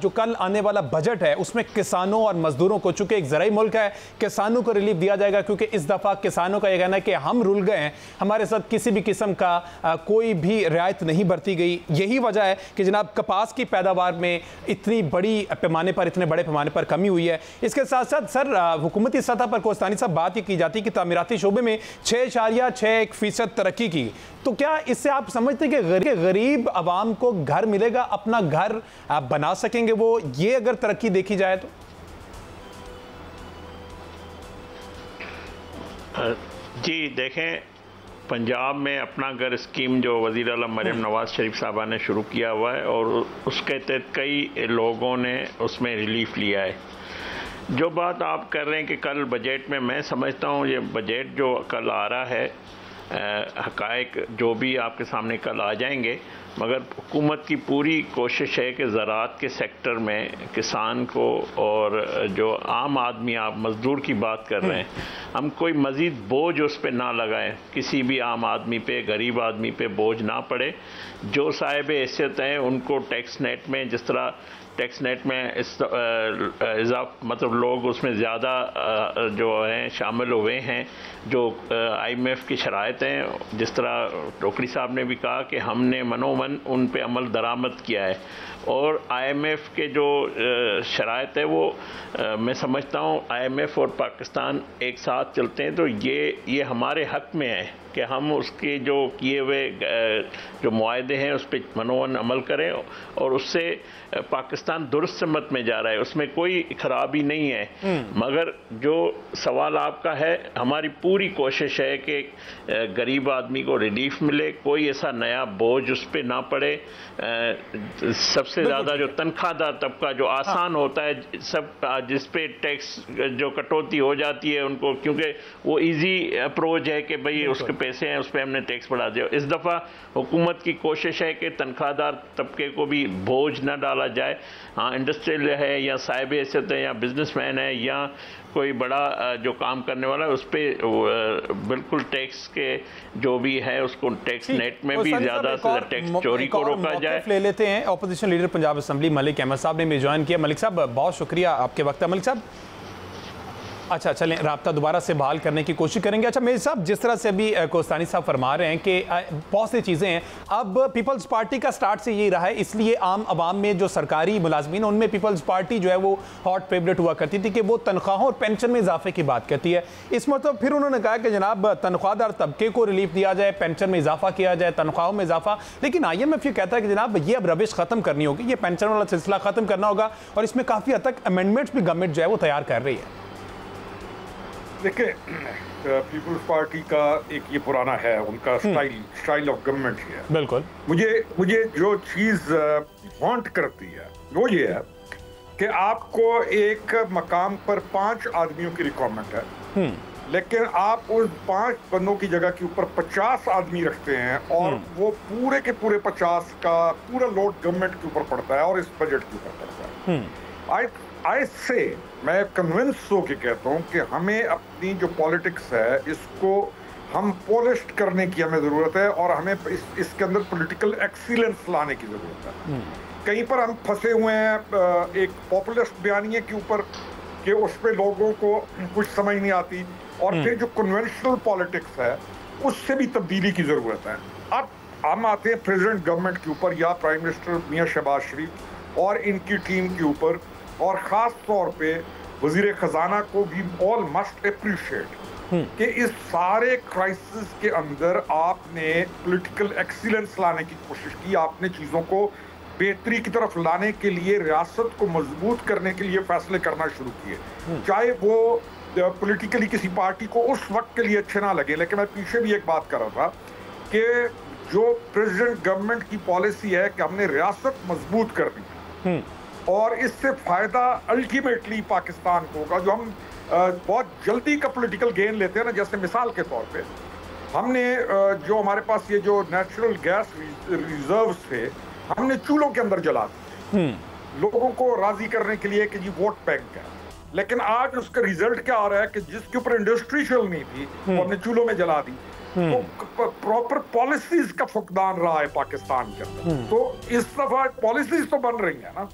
जो कल आने वाला बजट है उसमें किसानों और मजदूरों को, चूंकि एक ज़राई मुल्क है, किसानों को रिलीफ दिया जाएगा, क्योंकि इस दफ़ा किसानों का यह कहना है कि हम रुल गए हैं, हमारे साथ किसी भी किस्म का कोई भी रियायत नहीं बरती गई। यही वजह है कि जनाब कपास की पैदावार में इतनी बड़ी पैमाने पर, इतने बड़े पैमाने पर कमी हुई है। इसके साथ साथ सर हुकूमती सतह पर कोस्तानी साहब बात ये की जाती है कि तामीराती शोबे में 6.6% तरक्की की, तो क्या इससे आप समझते हैं कि गरीब आवाम को घर मिलेगा, अपना घर बना सकेंगे वो, ये अगर तरक्की देखी जाए तो? जी देखें, पंजाब में अपना घर स्कीम जो वज़ीर आला मरियम नवाज शरीफ साहबा ने शुरू किया हुआ है और उसके तहत कई लोगों ने उसमें रिलीफ लिया है। जो बात आप कर रहे हैं कि कल बजट में, मैं समझता हूँ ये बजट जो कल आ रहा है, हक़ाइक़ जो भी आपके सामने कल आ जाएंगे, मगर हुकूमत की पूरी कोशिश है कि ज़राअत के सेक्टर में किसान को और जो आम आदमी, आप मज़दूर की बात कर रहे हैं, हम कोई मज़ीद बोझ उस पर ना लगाएं, किसी भी आम आदमी पे, गरीब आदमी पे बोझ ना पड़े। जो साहिब हैसियत हैं उनको टैक्स नेट में, जिस तरह टैक्स नेट में मतलब लोग उसमें ज़्यादा जो हैं शामिल हुए हैं, जो IMF की शराइत हैं, जिस तरह टोकरी साहब ने भी कहा कि हमने मनोमन उन पे अमल दरामद किया है, और IMF के जो शराइत है वो मैं समझता हूँ IMF और पाकिस्तान एक साथ चलते हैं, तो ये हमारे हक़ में है कि हम उसके जो किए हुए जो मुआहदे हैं उस पर मनोवन अमल करें, और उससे पाकिस्तान दुरुस्त समत में जा रहा है, उसमें कोई खराबी नहीं है। मगर जो सवाल आपका है, हमारी पूरी कोशिश है कि गरीब आदमी को रिलीफ मिले, कोई ऐसा नया बोझ उस पर ना पड़े। सबसे ज़्यादा जो तनख्वाहदार तबका जो आसान होता है, सब जिस पे टैक्स जो कटौती हो जाती है उनको, क्योंकि वो इजी अप्रोच है कि भाई उसके पैसे हैं उस पर हमने टैक्स बढ़ा दिया। इस दफ़ा हुकूमत की कोशिश है कि तनख्वाहदार तबके को भी बोझ न डाला जाए। हाँ, इंडस्ट्रियल है या साहिब हैसियत है या बिजनेसमैन है या कोई बड़ा जो काम करने वाला है, उस पर बिल्कुल टैक्स के जो भी है उसको टैक्स नेट में भी ज़्यादा से ज़्यादा टैक्स चोरी को रोका जाए। ले लेते हैं opposition leader Punjab assembly Malik Ahmad साहब ने भी ज्वाइन किया। मलिक साहब बहुत शुक्रिया, आपके वक्त है मलिक साहब। अच्छा चलें, राब्ता दोबारा से बहाल करने की कोशिश करेंगे। अच्छा मेरे साहब, जिस तरह से अभी कोस्तानी साहब फरमा रहे हैं कि बहुत सी चीज़ें हैं, अब पीपल्स पार्टी का स्टार्ट से यही रहा है, इसलिए आम आवाम में जो सरकारी मुलाजमीन, उनमें पीपल्स पार्टी जो है वो हॉट फेवरेट हुआ करती थी कि वो तनख्वाहों और पेंशन में इजाफे की बात कहती है। इस मतलब फिर उन्होंने कहा कि जनाब तनख्वाहदार तबके को रिलीफ दिया जाए, पेंशन में इजाफा किया जाए, तनख्वाहों में इजाफा। लेकिन IMF ये कहता है कि जनाब ये अब रविश ख़त्म करनी होगी, ये पेंशन वाला सिलसिला ख़त्म करना होगा, और इसमें काफ़ी हद तक अमेंडमेंट्स भी गवर्नमेंट जो है वो तैयार कर रही है। देखिए, पीपल्स पार्टी का एक ये पुराना है, उनका स्टाइल ऑफ गवर्नमेंट है। बिल्कुल। मुझे जो चीज़ हॉन्ट करती है वो ये है कि आपको एक मकाम पर 5 आदमियों की रिक्वायरमेंट है, लेकिन आप उस 5 बंदों की जगह के ऊपर 50 आदमी रखते हैं, और वो पूरे के पूरे 50 का पूरा लोड गवर्नमेंट के ऊपर पड़ता है और इस बजट के ऊपर पड़ता है। मैं कन्विंस हो के कहता हूँ कि हमें अपनी जो पॉलिटिक्स है इसको हम पॉलिश्ड करने की हमें ज़रूरत है, और हमें इसके अंदर पॉलिटिकल एक्सीलेंस लाने की ज़रूरत है। कहीं पर हम फंसे हुए हैं एक पॉपुलिस्ट बयानिए के ऊपर कि उस पर लोगों को कुछ समझ नहीं आती, और फिर जो कन्वेंशनल पॉलिटिक्स है उससे भी तब्दीली की ज़रूरत है। अब हम आते हैं प्रेसिडेंट गवर्नमेंट के ऊपर या प्राइम मिनिस्टर मियां शहबाज शरीफ और इनकी टीम के ऊपर, और ख़ास तौर पे वज़ीर ख़जाना को भी ऑल मस्ट अप्रिशिएट कि इस सारे क्राइसिस के अंदर आपने पॉलिटिकल एक्सीलेंस लाने की कोशिश की, आपने चीज़ों को बेहतरी की तरफ लाने के लिए, रियासत को मजबूत करने के लिए फैसले करना शुरू किए, चाहे वो पॉलिटिकली किसी पार्टी को उस वक्त के लिए अच्छे ना लगे। लेकिन मैं पीछे भी एक बात कर रहा था कि जो प्रेसिडेंट गवर्नमेंट की पॉलिसी है कि हमने रियासत मजबूत कर दी, और इससे फ़ायदा अल्टीमेटली पाकिस्तान को होगा। जो हम बहुत जल्दी का पॉलिटिकल गेन लेते हैं ना, जैसे मिसाल के तौर पे हमने जो हमारे पास ये जो नेचुरल गैस रिजर्व्स थे, हमने चूल्हों के अंदर जला दिए लोगों को राज़ी करने के लिए कि जी वोट बैंक है। لیکن آج اس کا ریزلٹ کیا آ رہا ہے کہ جس کے اوپر انڈسٹری چل نہیں تھی وہ اپنے چولہوں میں جلا دی. تو پراپر پالیسیز کا فقدان رہا ہے پاکستان کے اندر. تو اس دفعہ پالیسیز تو بن رہی ہیں نا,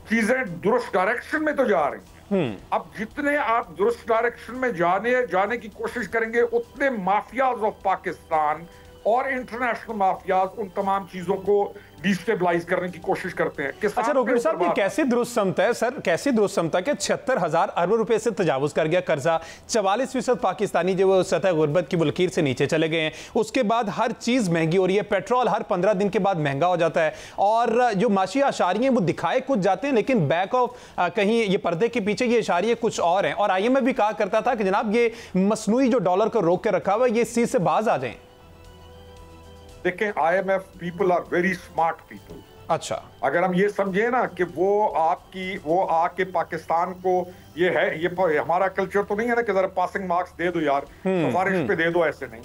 چیزیں درست ڈائریکشن میں تو جا رہی ہیں. اب جتنے آپ درست ڈائریکشن میں جانے کی کوشش کریں گے اتنے مافیاز آف پاکستان اور انٹرنیشنل مافیاز ان تمام چیزوں کو ڈیسٹیبلائز کرنے کی کوشش کرتے ہیں. اچھا روکڑ صاحب, یہ کیسے درست سمت ہے سر, کیسے درست سمت ہے کہ 76,000 ارب روپے سے تجاوز کر گیا قرضہ, 44% پاکستانی جو وہ سطح غربت کی لکیر سے نیچے چلے گئے ہیں. اس کے بعد ہر چیز مہنگی ہو رہی ہے, پیٹرول ہر 15 دن کے بعد مہنگا ہو جاتا ہے, اور جو معاشی اشاریے ہیں وہ دکھائے کچھ جاتے ہیں لیکن بیک آف کہیں یہ پردے کے پیچھے یہ اشاریے کچھ اور ہیں. اور IMF بھی کہا کرتا تھا کہ جناب یہ مصنوعی جو ڈالر کو روک کے رکھا ہوا ہے یہ اس چیز سے باز آ جائیں. دیکھیں IMF people are very smart people. اچھا, اگر ہم یہ سمجھیں نا کہ وہ آ کے پاکستان کو یہ ہے, یہ ہمارا کلچر تو نہیں ہے نا کہ ذرا پاسنگ مارکس دے دو یار, سفارش پہ دے دو, ایسے نہیں.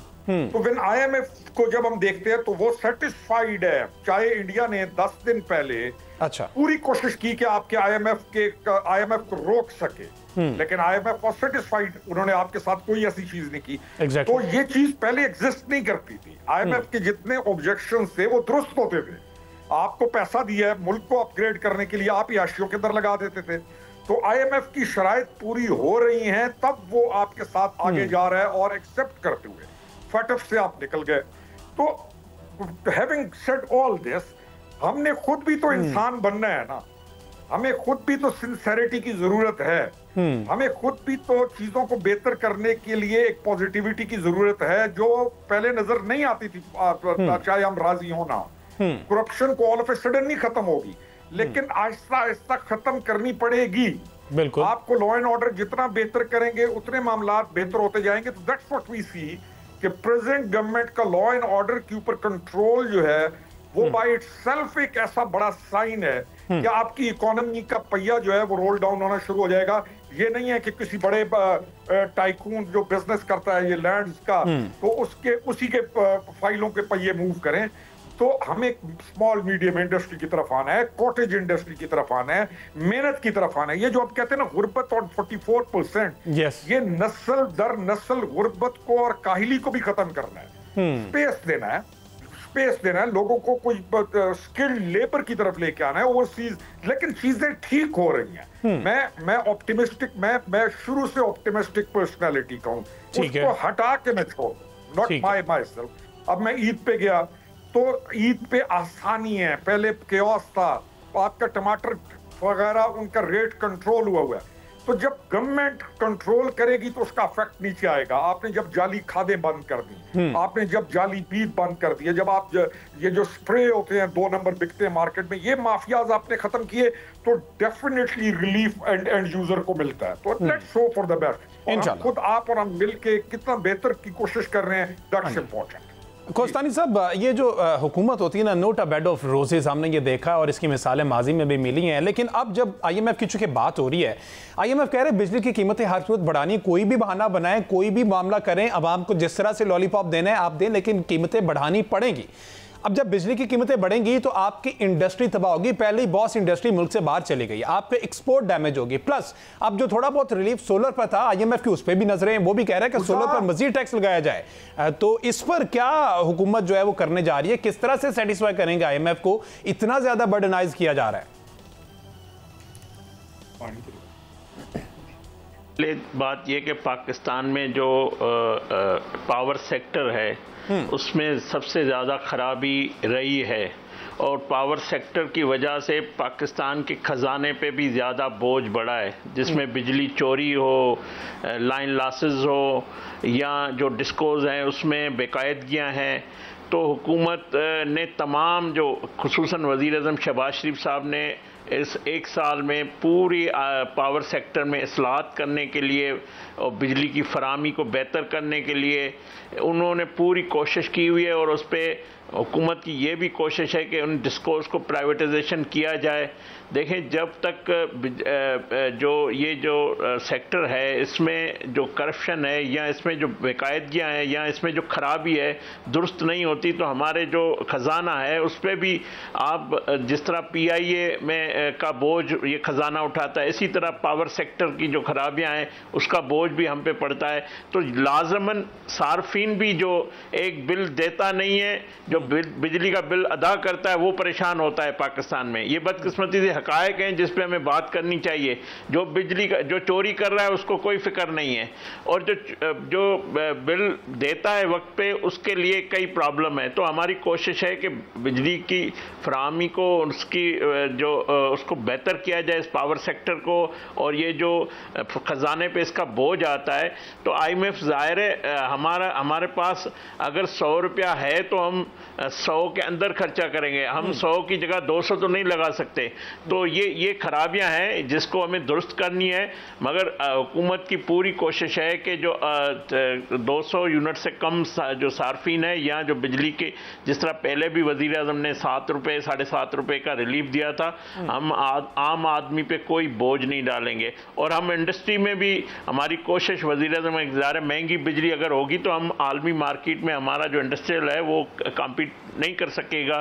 تو when IMF کو جب ہم دیکھتے ہیں تو وہ سیٹسفائیڈ ہے, چاہے انڈیا نے 10 دن پہلے پوری کوشش کی کہ آپ کے IMF کو روک سکے, لیکن IMF was satisfied, انہوں نے آپ کے ساتھ کوئی ایسی چیز نہیں کی. تو یہ چیز پہلے ایگزسٹ نہیں کرتی تھی. IMF کے جتنے آبجیکشنز تھے وہ درست ہوتے تھے. آپ کو پیسہ دیا ہے ملک کو اپ گریڈ کرنے کے لیے, آپ عیاشیوں کے در لگا دیتے تھے. تو IMF کی شرائط پوری ہو رہی ہیں تب وہ آپ کے ساتھ آگے جا رہا ہے, اور ایکسپٹ کرتے ہوئے فٹف سے آپ نکل گئے. تو having said all this, ہم نے خود بھی تو انسان بننا ہے نا, ہمیں خود بھی تو سنسیریٹی کی ضرورت ہے, ہمیں خود بھی تو چیزوں کو بہتر کرنے کے لیے ایک پازیٹیوٹی کی ضرورت ہے جو پہلے نظر نہیں آتی تھی, چاہے ہم راضی ہوں نہ. کرپشن کو آل آف اے سڈن نہیں ختم ہوگی, لیکن آہستہ آہستہ ختم کرنی پڑے گی. بالکل, آپ کو لا اینڈ آرڈر جتنا بہتر کریں گے اتنے معاملات بہتر ہوتے جائیں گے. تو دیٹس واٹ وی سی کہ پریزنٹ گورنمنٹ کا لا اینڈ آرڈر کے اوپر کنٹرول جو ہے وہ بائی اٹ سیلف ایک ایسا بڑا سائن ہے کہ آپ کی اکانومی کا پہیہ جو ہے وہ رول ڈاؤن ہونا شروع ہو جائے گا. یہ نہیں ہے کہ کسی بڑے ٹائکون جو بزنس کرتا ہے یہ لینڈز کا, تو اسی کے فائلوں کے پہیے موو کریں. تو ہمیں اسمال میڈیم انڈسٹری کی طرف آنا ہے, کوٹیج انڈسٹری کی طرف آنا ہے, محنت کی طرف آنا ہے. یہ جو آپ کہتے ہیں نا غربت اور 44%, یہ نسل در نسل غربت کو اور کاہلی کو بھی ختم کرنا ہے. اسپیس دینا ہے لوگوں کو, کوئی اسکلڈ لیبر کی طرف لے کے آنا ہے اوورسیز. لیکن چیزیں ٹھیک ہو رہی ہیں. میں آپٹیمسٹک, میں شروع سے آپٹیمسٹک پرسنالٹی کا ہوں, اس کو ہٹا کے میں چھوڑ, ناٹ مائی سیلف. اب میں عید پہ گیا تو عید پہ آسانی ہے, پہلے کیوس تھا, آپ کا ٹماٹر وغیرہ ان کا ریٹ کنٹرول ہوا ہے. تو جب گورنمنٹ کنٹرول کرے گی تو اس کا افیکٹ نیچے آئے گا. آپ نے جب جعلی کھادیں بند کر دی, آپ نے جب جعلی بیج بند کر دی, جب آپ یہ جو سپرے ہوتے ہیں 2 نمبر بکتے ہیں مارکیٹ میں, یہ مافیاز آپ نے ختم کیے, تو ڈیفینیٹلی ریلیف اینڈ یوزر کو ملتا ہے. تو let's who for the best. خود آپ اور ہم مل کے کتنا بہتر کی کوشش کر رہے ہیں, دیٹس امپورٹنٹ. کوستانی صاحب, یہ جو حکومت ہوتی ہے نا, not a bad of roses, ہم نے یہ دیکھا اور اس کی مثالیں ماضی میں بھی ملی ہیں. لیکن اب جب IMF کی چونکہ بات ہو رہی ہے, IMF کہہ رہے ہیں بجلی کی قیمتیں ہر صورت بڑھانی, کوئی بھی بہانہ بنائیں, کوئی بھی معاملہ کریں, عوام کو جس طرح سے لالی پاپ دینا ہے آپ دیں, لیکن قیمتیں بڑھانی پڑیں گی. اب جب بجلی کی قیمتیں بڑھیں گی تو آپ کی انڈسٹری تباہ ہوگی. پہلے ہی باس انڈسٹری ملک سے باہر چلی گئی, آپ کے ایکسپورٹ ڈیمیج ہوگی. پلس اب جو تھوڑا بہت ریلیف سولر پر تھا, IMF کی اس پہ بھی نظریں, وہ بھی کہہ رہے ہیں کہ سولر پر مزید ٹیکس لگایا جائے. تو اس پر کیا حکومت جو ہے وہ کرنے جا رہی ہے, کس طرح سے سیٹسفائی کریں گے IMF کو, اتنا زیادہ برڈنائز کیا جا رہا ہے؟ بات یہ کہ پاکستان میں جو پاور سیکٹر ہے اس میں سب سے زیادہ خرابی رہی ہے, اور پاور سیکٹر کی وجہ سے پاکستان کے خزانے پہ بھی زیادہ بوجھ بڑھا ہے, جس میں بجلی چوری ہو, لائن لاسز ہو, یا جو ڈسکوز ہیں اس میں بے قاعدگیاں ہیں. تو حکومت نے تمام جو خصوصاً وزیر اعظم شہباز شریف صاحب نے اس 1 سال میں پوری پاور سیکٹر میں اصلاحات کرنے کے لیے اور بجلی کی فراہمی کو بہتر کرنے کے لیے انہوں نے پوری کوشش کی ہوئی ہے, اور اس پہ हुकूमत की ये भी कोशिश है कि उन डिस्कोर्स को प्राइवेटाइजेशन किया जाए। देखें, जब तक जो सेक्टर है इसमें जो करप्शन है या इसमें जो बेकायदगियाँ हैं या इसमें जो खराबी है दुरुस्त नहीं होती, तो हमारे जो ख़जाना है उस पर भी आप जिस तरह PIA में का बोझ ये ख़जाना उठाता है, इसी तरह पावर सेक्टर की जो खराबियाँ हैं उसका बोझ भी हम पे पड़ता है। तो लाजमन सार्फिन भी जो एक बिल देता नहीं है, जो बिजली का बिल अदा करता है, वो परेशान होता है पाकिस्तान में। ये बदकिस्मती से हकायक हैं जिस पे हमें बात करनी चाहिए। जो बिजली का जो चोरी कर रहा है उसको कोई फिक्र नहीं है, और जो बिल देता है वक्त पे उसके लिए कई प्रॉब्लम है। तो हमारी कोशिश है कि बिजली की फराहमी को उसको बेहतर किया जाए, इस पावर सेक्टर को, और ये जो खजाने पे इसका बोझ आता है तो IMF ज़ाहिर है हमारे पास अगर 100 रुपया है तो हम 100 के अंदर खर्चा करेंगे, हम 100 की जगह 200 तो नहीं लगा सकते। तो ये खराबियां हैं जिसको हमें दुरुस्त करनी है, मगर हुकूमत की पूरी कोशिश है कि जो 200 यूनिट से कम जो सार्फिन है या जो बिजली के, जिस तरह पहले भी वज़ीर आज़म ने 7 रुपये 7.5 रुपये का रिलीफ दिया था, हम आम आदमी पे कोई बोझ नहीं डालेंगे। और हम इंडस्ट्री में भी हमारी कोशिश, वज़ीर आज़म ज़ाहिर महंगी बिजली अगर होगी तो हम आलमी मार्केट में हमारा जो इंडस्ट्रियल है वो कम्पीट नहीं कर सकेगा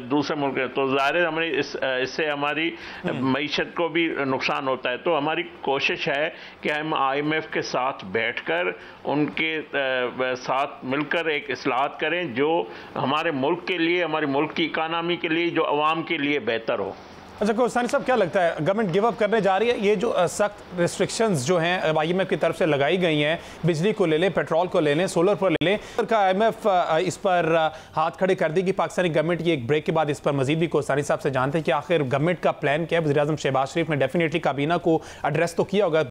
दूसरे मुल्क में, तो ज़ाहिर हमें इससे हमारी मईशत को भी नुकसान होता है। तो हमारी कोशिश है कि हम IMF के साथ बैठकर उनके साथ मिलकर एक इस्लाहत करें जो हमारे मुल्क के लिए, हमारे मुल्क की इकानमी के लिए, जो अवाम के लिए बेहतर हो। अच्छा कोस्तानी साहब, क्या लगता है गवर्नमेंट गिव अप करने जा रही है? ये जो सख्त रिस्ट्रिक्शंस जो हैं IMF की तरफ से लगाई गई हैं, बिजली को ले लें, पेट्रोल को ले लें, सोलर पर ले लें, IMF इस पर हाथ खड़े कर देगी पाकिस्तानी गवर्नमेंट की। एक ब्रेक के बाद इस पर मजीद भी कोस्तानी साहब से जानते हैं कि आखिर गवर्नमेंट का प्लान क्या है। वज़ीर आज़म शहबाज शरीफ ने डेफिनेटली काबीना को एड्रेस तो किया होगा,